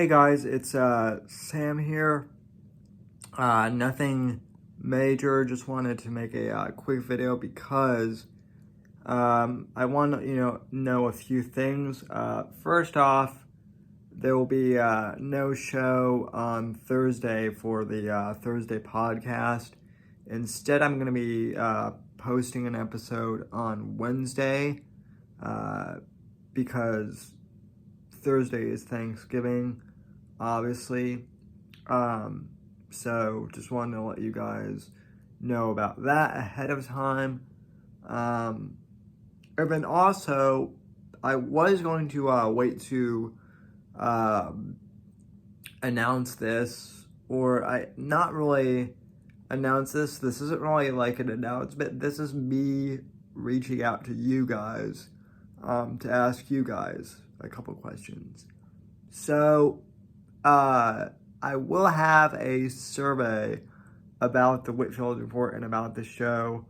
Hey guys, it's Sam here. Nothing major, just wanted to make a quick video because I want to know a few things. First off, there will be no show on Thursday for the Thursday podcast. Instead, I'm going to be posting an episode on Wednesday because Thursday is Thanksgiving, obviously. So just wanted to let you guys know about that ahead of time. And then also, I was going to wait to announce this, or not really announce this. This isn't really like an announcement. This is me reaching out to you guys to ask you guys a couple questions. So, I will have a survey about the Whitfield Report and about the show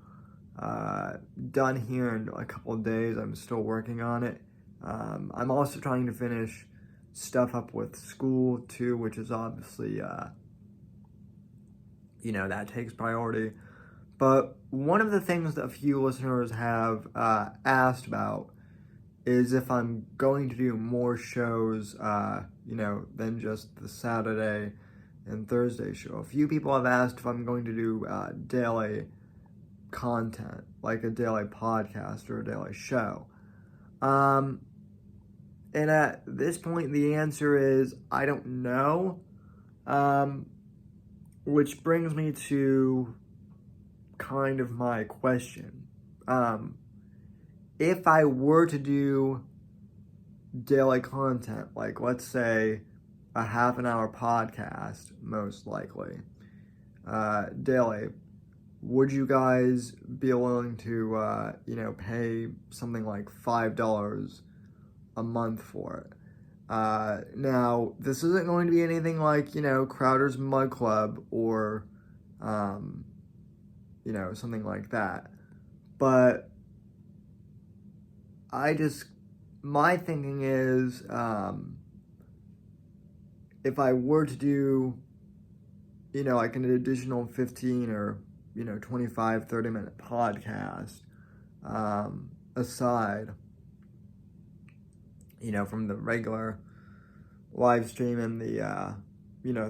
done here in a couple of days. I'm still working on it. I'm also trying to finish stuff up with school too, which is obviously, that takes priority. But one of the things that a few listeners have asked about is if I'm going to do more shows, than just the Saturday and Thursday show. A few people have asked if I'm going to do daily content, like a daily podcast or a daily show. And at this point, the answer is I don't know, which brings me to kind of my question. If I were to do daily content, like let's say a half an hour podcast, most likely, daily, would you guys be willing to, pay something like $5 a month for it? Now, this isn't going to be anything like, Crowder's Mug Club or, something like that. But my thinking is, if I were to do, like an additional 15 or, 25, 30-minute podcast, aside, from the regular live stream and the,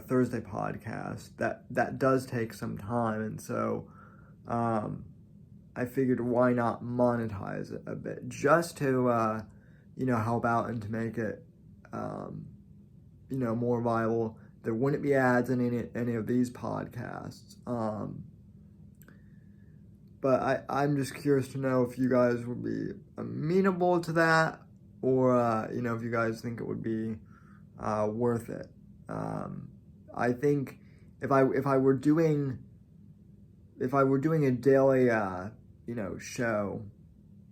Thursday podcast, that does take some time. And so, I figured why not monetize it a bit just to, help out and to make it, more viable. There wouldn't be ads in any of these podcasts. But I'm just curious to know if you guys would be amenable to that, or, if you guys think it would be worth it. I think if I were doing a daily, show,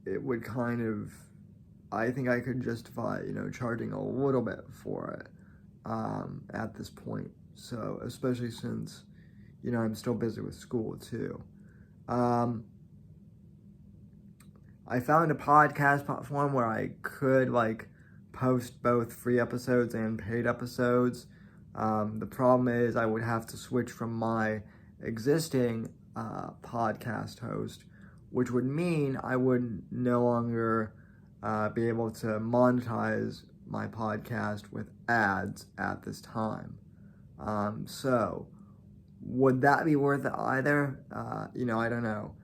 it would I think I could justify, charging a little bit for it, at this point. So, especially since, I'm still busy with school too. I found a podcast platform where I could, post both free episodes and paid episodes. The problem is I would have to switch from my existing podcast host, which would mean I would no longer be able to monetize my podcast with ads at this time. So, would that be worth it either? I don't know.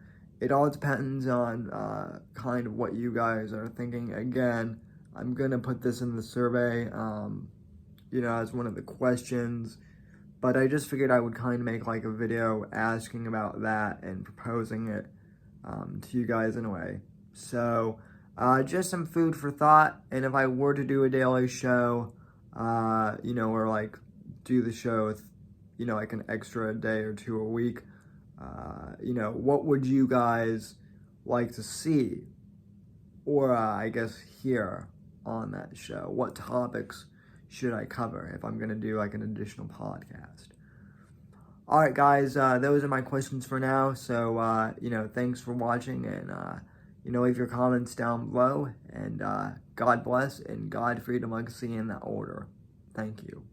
It all depends on kind of what you guys are thinking. Again, I'm going to put this in the survey, as one of the questions. But I just figured I would kind of make like a video asking about that and proposing it to you guys in a way. So, just some food for thought. And if I were to do a daily show, or like do the show with, like an extra day or two a week, what would you guys like to see? Or I guess hear on that show? What topics should I cover if I'm going to do like an additional podcast? All right, guys, those are my questions for now. So, thanks for watching, and, leave your comments down below, and God bless, and God, freedom, legacy in that order. Thank you.